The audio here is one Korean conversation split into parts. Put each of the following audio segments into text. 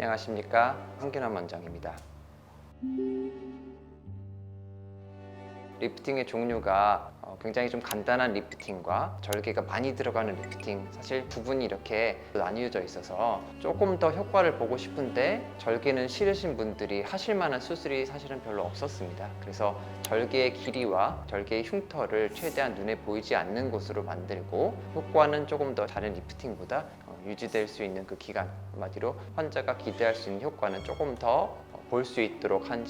안녕하십니까, 황균환 원장입니다. 리프팅의 종류가 굉장히 좀 간단한 리프팅과 절개가 많이 들어가는 리프팅, 사실 부분이 이렇게 나뉘어져 있어서 조금 더 효과를 보고 싶은데 절개는 싫으신 분들이 하실 만한 수술이 사실은 별로 없었습니다. 그래서 절개의 길이와 절개의 흉터를 최대한 눈에 보이지 않는 곳으로 만들고 효과는 조금 더 다른 리프팅보다 유지될 수 있는 그 기간, 한마디로 환자가 기대할 수 있는 효과는 조금 더 볼 수 있도록 한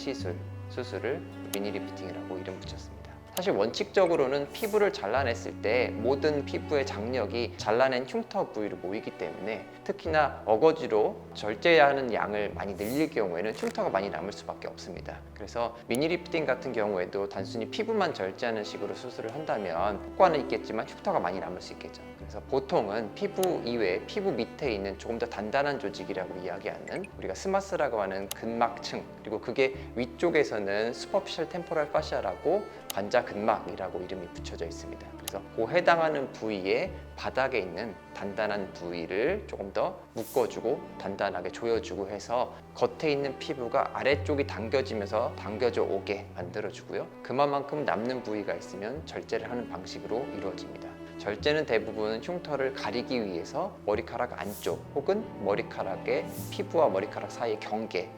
수술을 미니 리프팅이라고 이름 붙였습니다. 사실 원칙적으로는 피부를 잘라냈을 때 모든 피부의 장력이 잘라낸 흉터 부위로 모이기 때문에, 특히나 어거지로 절제하는 양을 많이 늘릴 경우에는 흉터가 많이 남을 수밖에 없습니다. 그래서 미니 리프팅 같은 경우에도 단순히 피부만 절제하는 식으로 수술을 한다면 효과는 있겠지만 흉터가 많이 남을 수 있겠죠. 그래서 보통은 피부 이외에 피부 밑에 있는 조금 더 단단한 조직이라고 이야기하는 우리가 스마스라고 하는 근막층, 그리고 그게 위쪽에서는 슈퍼피셜 템포럴 파시아라고 관자 근막이라고 이름이 붙여져 있습니다. 그래서 그 해당하는 부위에 바닥에 있는 단단한 부위를 조금 더 묶어주고 단단하게 조여주고 해서 겉에 있는 피부가 아래쪽이 당겨지면서 당겨져 오게 만들어주고요. 그만큼 남는 부위가 있으면 절제를 하는 방식으로 이루어집니다. 절제는 대부분 흉터를 가리기 위해서 머리카락 안쪽 혹은 머리카락의 피부와 머리카락 사이의 경계에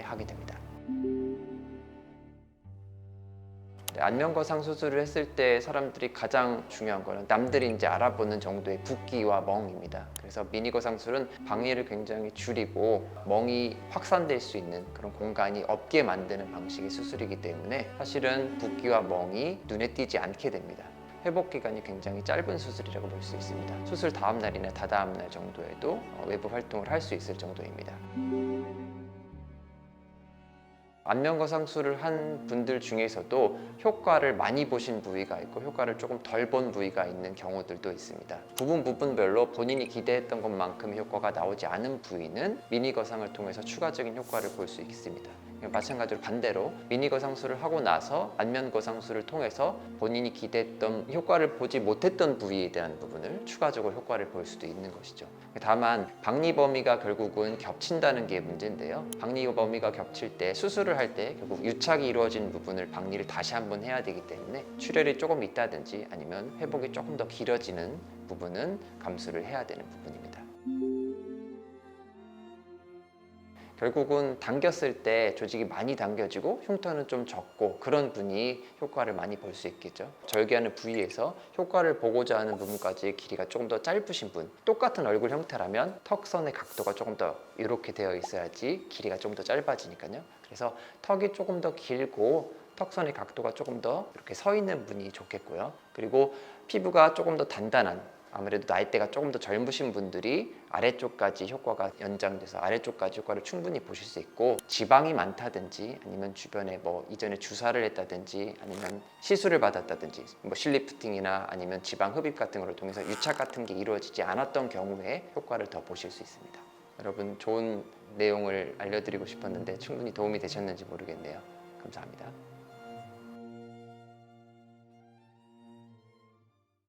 하게 됩니다. 안면거상 수술을 했을 때 사람들이 가장 중요한 거는 남들이 이제 알아보는 정도의 붓기와 멍입니다. 그래서 미니거상술은 방해를 굉장히 줄이고 멍이 확산될 수 있는 그런 공간이 없게 만드는 방식의 수술이기 때문에 사실은 붓기와 멍이 눈에 띄지 않게 됩니다. 회복 기간이 굉장히 짧은 수술이라고 볼 수 있습니다. 수술 다음 날이나 다다음 날 정도에도 외부 활동을 할 수 있을 정도입니다. 안면거상술을 한 분들 중에서도 효과를 많이 보신 부위가 있고 효과를 조금 덜 본 부위가 있는 경우들도 있습니다. 부분별로 본인이 기대했던 것만큼 효과가 나오지 않은 부위는 미니거상을 통해서 추가적인 효과를 볼 수 있습니다. 마찬가지로 반대로 미니거상술을 하고 나서 안면거상술을 통해서 본인이 기대했던 효과를 보지 못했던 부위에 대한 부분을 추가적으로 효과를 볼 수도 있는 것이죠. 다만 박리 범위가 결국은 겹친다는 게 문제인데요. 박리 범위가 겹칠 때 수술을 할 때 결국 유착이 이루어진 부분을 박리를 다시 한번 해야 되기 때문에 출혈이 조금 있다든지 아니면 회복이 조금 더 길어지는 부분은 감수를 해야 되는 부분입니다. 결국은 당겼을 때 조직이 많이 당겨지고 흉터는 좀 적고 그런 분이 효과를 많이 볼 수 있겠죠. 절개하는 부위에서 효과를 보고자 하는 부분까지 길이가 조금 더 짧으신 분, 똑같은 얼굴 형태라면 턱선의 각도가 조금 더 이렇게 되어 있어야지 길이가 좀 더 짧아지니까요. 그래서 턱이 조금 더 길고 턱선의 각도가 조금 더 이렇게 서 있는 분이 좋겠고요. 그리고 피부가 조금 더 단단한, 아무래도 나이대가 조금 더 젊으신 분들이 아래쪽까지 효과가 연장돼서 아래쪽까지 효과를 충분히 보실 수 있고, 지방이 많다든지 아니면 주변에 뭐 이전에 주사를 했다든지 아니면 시술을 받았다든지 뭐 실리프팅이나 아니면 지방 흡입 같은 걸 통해서 유착 같은 게 이루어지지 않았던 경우에 효과를 더 보실 수 있습니다. 여러분, 좋은 내용을 알려드리고 싶었는데 충분히 도움이 되셨는지 모르겠네요. 감사합니다.